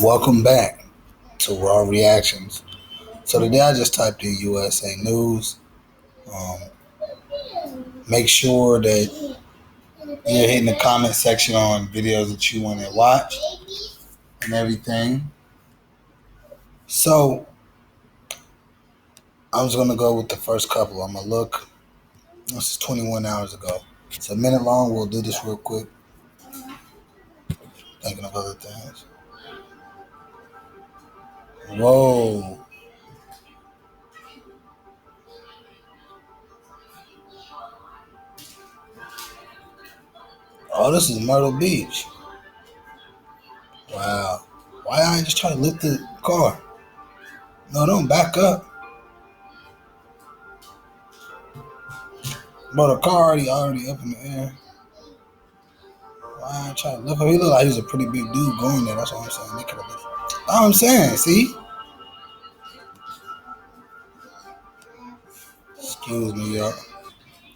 Welcome back to Raw Reactions. So today I just typed in USA News. Um, Make sure that you're hitting the comment section on videos that you want to watch and everything. So I'm just gonna go with the first couple. I'm gonna look. This is 21 hours ago. It's a minute long. We'll do this real quick. Thinking of other things. Whoa. Oh, this is Myrtle Beach. Wow. Why I just try to lift the car? No, don't back up. Bro, the car already up in the air. Why I try to lift him? He looked like he was a pretty big dude going there. That's what I'm saying. They could have lifted. That's what I'm saying. See? Excuse me, y'all.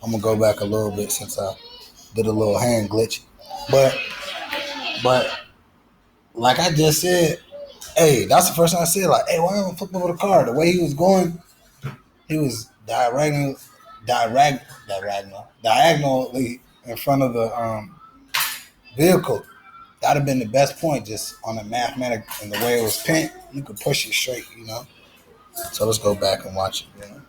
I'm gonna go back a little bit since I did a little hand glitch. But but like I just said, hey, that's the first time I said, like, hey, why am I flipping over the car? The way he was going, he was diagonally in front of the vehicle. That'd have been the best point, just on the mathematic and the way it was pent. You could push it straight, you know. So let's go back and watch it. You know?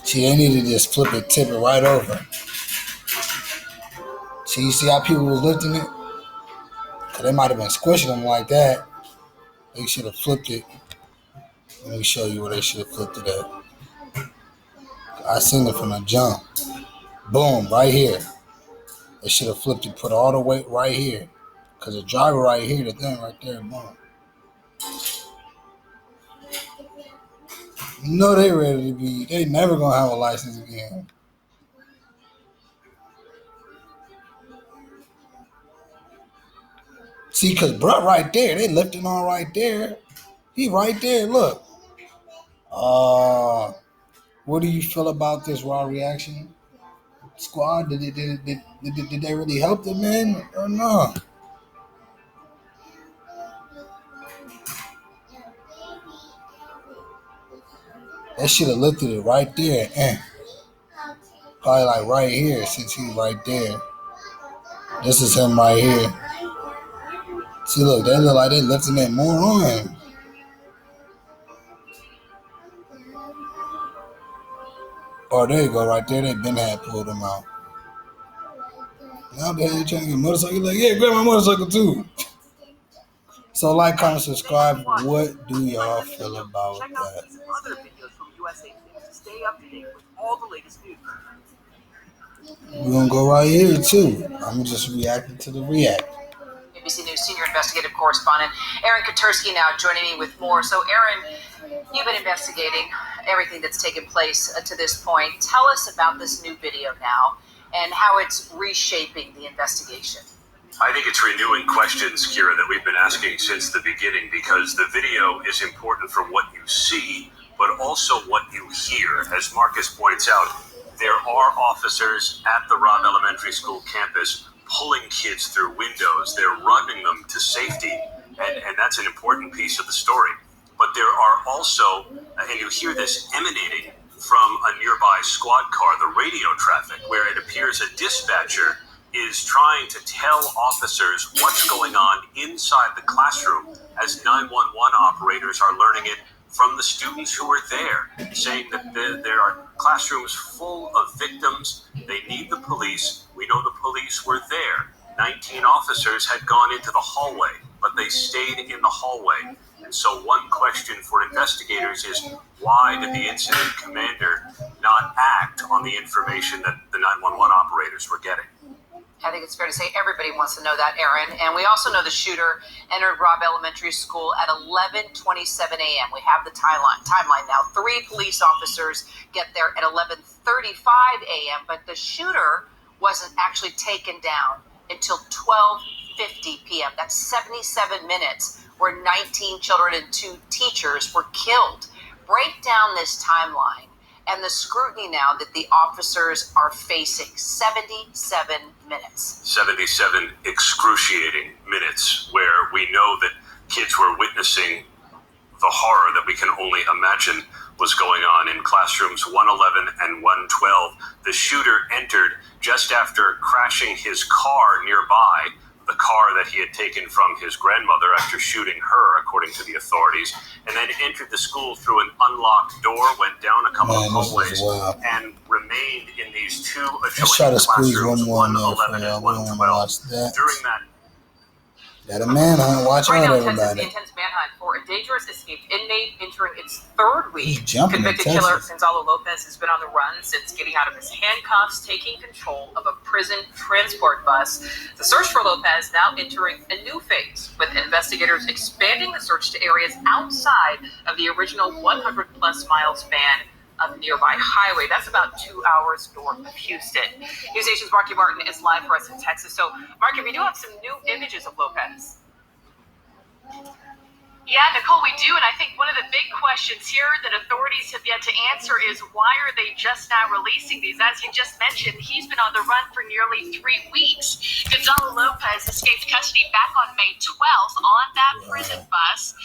See, they need to just flip it, tip it right over. See, you see how people was lifting it? Because they might have been squishing them like that. They should have flipped it. Let me show you where they should have flipped it at. I seen it from the jump. Boom, right here. They should have flipped it, put all the weight right here. Because the driver right here, the thing right there, boom. You know they ready to be, they never going to have a license again. See, because bruh right there, they lifting on right there. He right there, look. What do you feel about this Raw Reaction squad? Did they really help the men or no? They should have lifted it right there. Probably like right here, since he's right there. This is him right here. See, look, they look like they lifting it more on. Oh, there you go, right there. They been had pulled him out. Now they're trying to get a motorcycle. Like, yeah, grab my motorcycle too. So, like, comment, subscribe. What do y'all feel about that? Other videos from USA News to stay up to date with all the latest news. We're gonna go right here too. I'm just reacting to the react. ABC News senior investigative correspondent Aaron Katersky now joining me with more. So, Aaron, you've been investigating everything that's taken place to this point. Tell us about this new video now and how it's reshaping the investigation. I think it's renewing questions, Kira, that we've been asking since the beginning, because the video is important for what you see, but also what you hear. As Marcus points out, there are officers at the Robb Elementary School campus pulling kids through windows. They're running them to safety, and that's an important piece of the story. But there are also, and you hear this emanating from a nearby squad car, the radio traffic, where it appears a dispatcher is trying to tell officers what's going on inside the classroom as 911 operators are learning it from the students who are there, saying that there are classrooms full of victims. They need the police. We know the police were there. 19 officers had gone into the hallway, but they stayed in the hallway. And so one question for investigators is, why did the incident commander not act on the information that the 911 operators were getting? I think it's fair to say everybody wants to know that, Aaron. And we also know the shooter entered Robb Elementary School at 11:27 a.m. We have the timeline now. 3 police officers get there at 11:35 a.m., but the shooter wasn't actually taken down until 12:50 p.m. That's 77 minutes where 19 children and 2 teachers were killed. Break down this timeline and the scrutiny now that the officers are facing. 77 minutes. 77 excruciating minutes where we know that kids were witnessing the horror that we can only imagine was going on in classrooms 111 and 112. The shooter entered just after crashing his car nearby, the car that he had taken from his grandmother after shooting her, according to the authorities, and then entered the school through an unlocked door, went down a couple of hallways, and remained in these 2 Let's try adjoining to squeeze classrooms, one more in there for 111 y'all. and We don't want to 112. watch that. During that Got a manhunt. Watch Right out, now, Texas, the everybody. intense manhunt for a dangerous escaped inmate entering its 3rd week. He's jumping in Convicted killer Texas. Gonzalo Lopez has been on the run since getting out of his handcuffs, taking control of a prison transport bus. The search for Lopez now entering a new phase, with investigators expanding the search to areas outside of the original 100-plus mile span of nearby highway. That's about 2 hours north of Houston. News Nation's Marky Martin is live for us in Texas. So, Marky, we do have some new images of Lopez. Yeah, Nicole, we do. And I think one of the big questions here that authorities have yet to answer is why are they just now releasing these? As you just mentioned, he's been on the run for nearly 3 weeks. Gonzalo Lopez escaped custody back on May 12th on that prison bus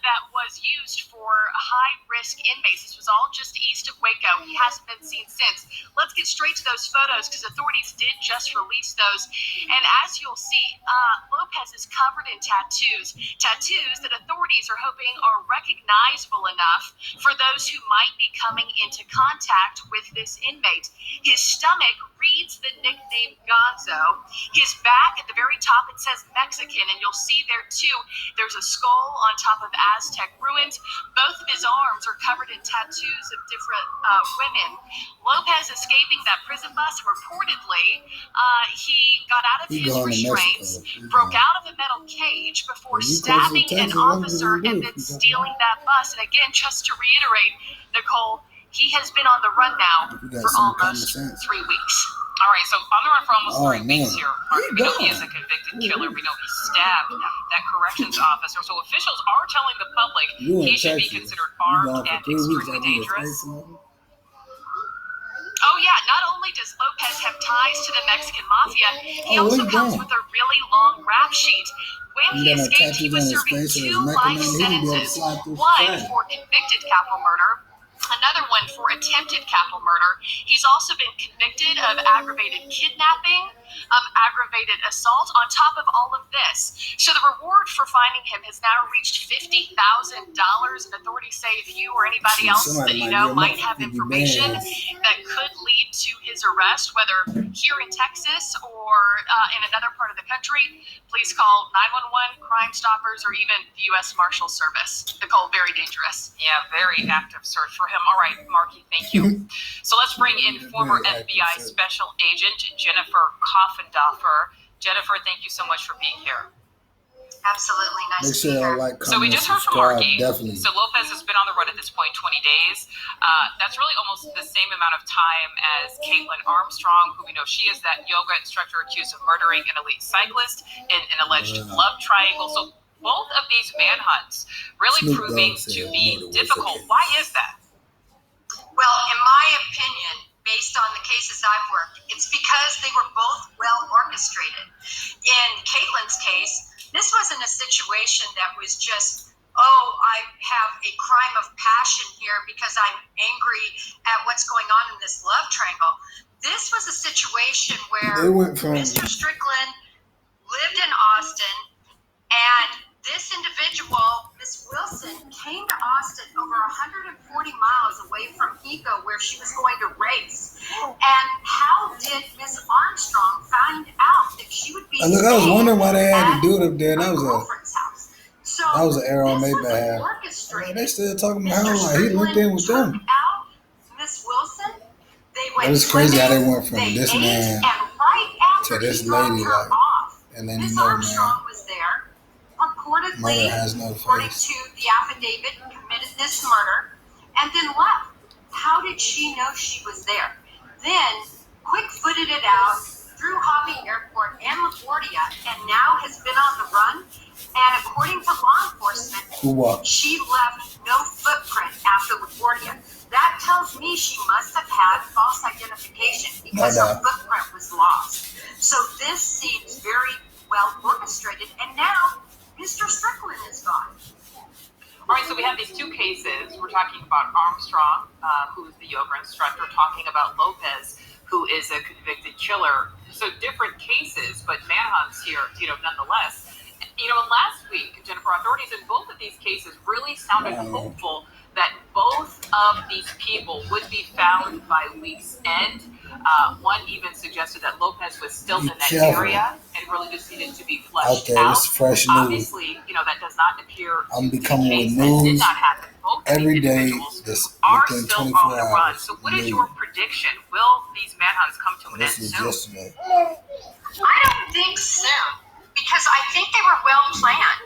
that was used for high-risk inmates. This was all just east of Waco. He hasn't been seen since. Let's get straight to those photos because authorities did just release those. And as you'll see, Lopez is covered in tattoos that authorities are hoping are recognizable enough for those who might be coming into contact with this inmate. His stomach reads the nickname Gonzo. His back at the very top, it says Mexican, and you'll see there too, there's a skull on top of Aztec ruins. Both of his arms are covered in tattoos of different women. Lopez escaping that prison bus, reportedly, he got out of his restraints, broke out of a metal cage before stabbing an officer and then stealing that bus. And again, just to reiterate, Nicole, he has been on the run now for almost 3 weeks. All right, so on the run for almost 3 weeks here. We know he is a convicted killer. We know he stabbed that corrections officer. So officials are telling the public he should be considered armed and extremely dangerous. Oh yeah, not only does Lopez have ties to the Mexican mafia, he also comes with a really long rap sheet. When he escaped, he was serving 2 life sentences, one for convicted capital murder, another one for attempted capital murder. He's also been convicted of aggravated kidnapping, aggravated assault, on top of all of this. So the reward for finding him has now reached $50,000. And authorities say if you or anybody else that you know might have information that could lead to his arrest, whether here in Texas or in another part of the country, please call 911, Crime Stoppers, or even the U.S. Marshal Service. Nicole, very dangerous. Yeah, very active search for him. All right, Marky, thank you. So let's bring in former FBI Special Agent Jennifer Coffendorfer. Jennifer, thank you so much for being here. Absolutely. Nice Make to sure be y'all here. like, So we comment, just heard from subscribe. Marky. Definitely. So Lopez has been on the run at this point 20 days. That's really almost the same amount of time as Caitlin Armstrong, who we know she is that yoga instructor accused of murdering an elite cyclist in an alleged love triangle. So both of these manhunts really Snoop proving Dogg to said be murder was difficult. okay. Why is that? Well, in my opinion, based on the cases I've worked, it's because they were both well orchestrated. In Caitlin's case, this wasn't a situation that was just, oh, I have a crime of passion here because I'm angry at what's going on in this love triangle. This was a situation They where went from Mr. Strickland lived in Austin, and this individual, Miss Wilson, came to Austin over 140 miles away from Pico, where she was going to race. And how did Miss Armstrong find out that she would be look, I was wondering why they had to at do it up there. That a was girlfriend's house? So that was an error on this their was behalf. orchestrated. They still talking about Mr. how like he linked in with Strickland them. took out Miss Wilson. They went It was crazy how they swimming, went from they this ate, man and right after to this he dropped lady, her like, off, and then Miss you know, man, Armstrong was there. Reportedly, mother has no according face. to the affidavit, committed this murder and then left. How did she know she was there? Then quick-footed it out through Hobby Airport and LaGuardia, and now has been on the run. And according to law enforcement, Cuba. she left no footprint after LaGuardia. That tells me she must have had false identification because her footprint was lost. So this seems very well orchestrated. And now Mr. Strickland is gone. All right, so we have these two cases. We're talking about Armstrong, who is the yoga instructor, talking about Lopez, who is a convicted killer. So different cases, but manhunts here, nonetheless. And last week, Jennifer, authorities in both of these cases really sounded hopeful that both of these people would be found by week's end. One even suggested that Lopez was still in that area and really just needed to be flushed out. It's fresh news. Obviously, that does not appear I'm to be becoming the with case. That did news not happen. Both of every these day. individuals This are within still 24 on the run. hours. So what is your prediction? Will these manhunts come to an end This was soon? yesterday. I don't think soon, because I think they were well planned.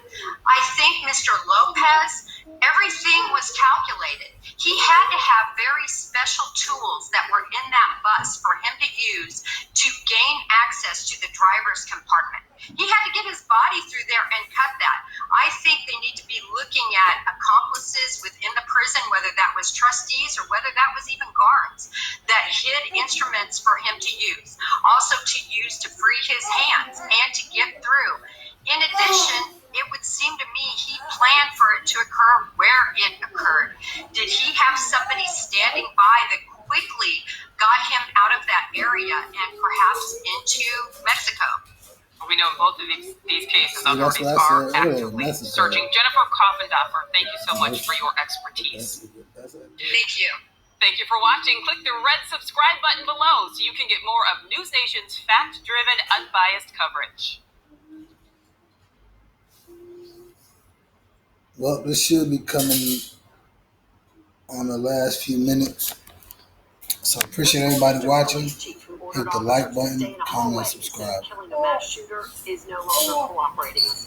I think Mr. Lopez, everything was calculated. He had to have very special tools that were in that bus for him to use to gain access to the driver's compartment. He had to get his body through there and cut that. I think they need to be looking at accomplices within the prison, whether that was trustees or whether that was even guards, that hid instruments for him to use. Also to use to free his hands and to get through. In addition, it would seem to me he planned for it to occur where it occurred. Did he have somebody standing by that quickly got him out of that area and perhaps into Mexico? We know in both of these cases, See, authorities that's what I are said earlier, actively Mexico. searching. Jennifer Koffendorfer, thank you so much for your expertise. Thank you. Thank you for watching. Click the red subscribe button below so you can get more of News Nation's fact-driven, unbiased coverage. Well, this should be coming on the last few minutes. So appreciate everybody watching. Hit the like button, comment, subscribe.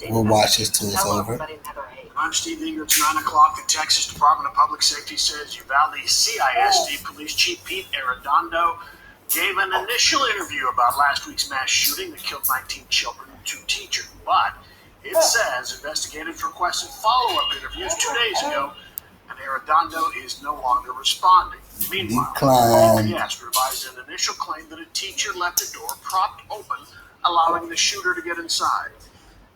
We'll watch this till it's over. I'm Steve Ingrid's 9 o'clock. The Texas Department of Public Safety says Uvalde CISD Police Chief Pete Arredondo gave an initial interview about last week's mass shooting that killed 19 children and 2 teachers. But it says investigators requested follow-up interviews 2 days ago, and Arredondo is no longer responding. Meanwhile, OPS revised an initial claim that a teacher left the door propped open, allowing the shooter to get inside.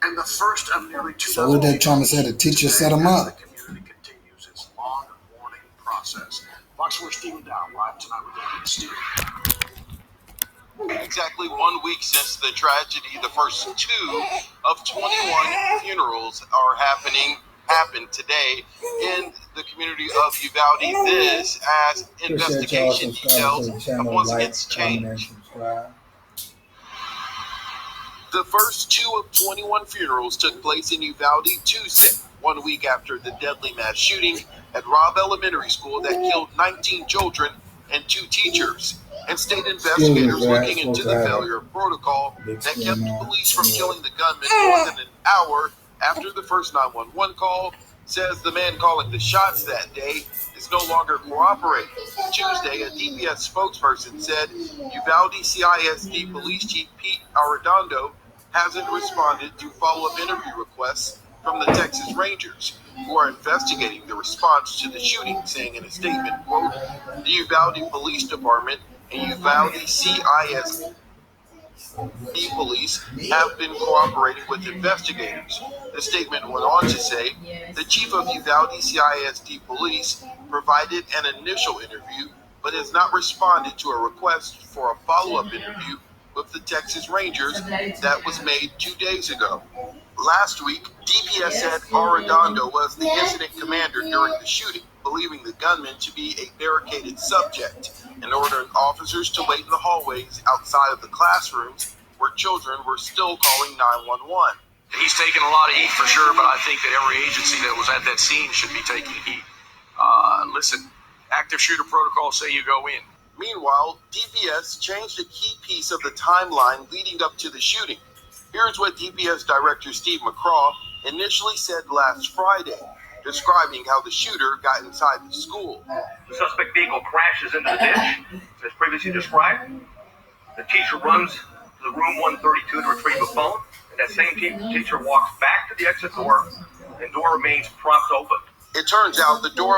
And the first of nearly 2 So what they trying to say, the teacher set him up? The community continues its long mourning process. Fox 4 Stephen Dow, live tonight with David Steele. Exactly 1 week since the tragedy, the first 2 of 21 funerals are happened today in the community of Uvalde. This as investigation details have once again changed. The first 2 of 21 funerals took place in Uvalde Tuesday, 1 week after the deadly mass shooting at Robb Elementary School that killed 19 children and 2 teachers. And state investigators looking into the failure of protocol that kept police from killing the gunman more than an hour after the first 911 call says the man calling the shots that day is no longer cooperating. Tuesday, a DPS spokesperson said Uvalde CISD Police Chief Pete Arredondo hasn't responded to follow-up interview requests from the Texas Rangers, who are investigating the response to the shooting, saying in a statement, quote, "The Uvalde Police Department and Uvalde CISD police have been cooperating with investigators." The statement went on to say, the chief of Uvalde CISD police provided an initial interview, but has not responded to a request for a follow-up interview with the Texas Rangers that was made 2 days ago. Last week, DPS said Arredondo was the incident commander during the shooting, believing the gunman to be a barricaded subject, and ordering officers to wait in the hallways outside of the classrooms where children were still calling 911. He's taking a lot of heat for sure, but I think that every agency that was at that scene should be taking heat. Listen, active shooter protocol say you go in. Meanwhile, DPS changed a key piece of the timeline leading up to the shooting. Here's what DPS Director Steve McCraw initially said last Friday, describing how the shooter got inside the school. The suspect vehicle crashes into the ditch, as previously described. The teacher runs to the room 132 to retrieve a phone, and That same teacher walks back to the exit door, and door remains propped open. It turns out the door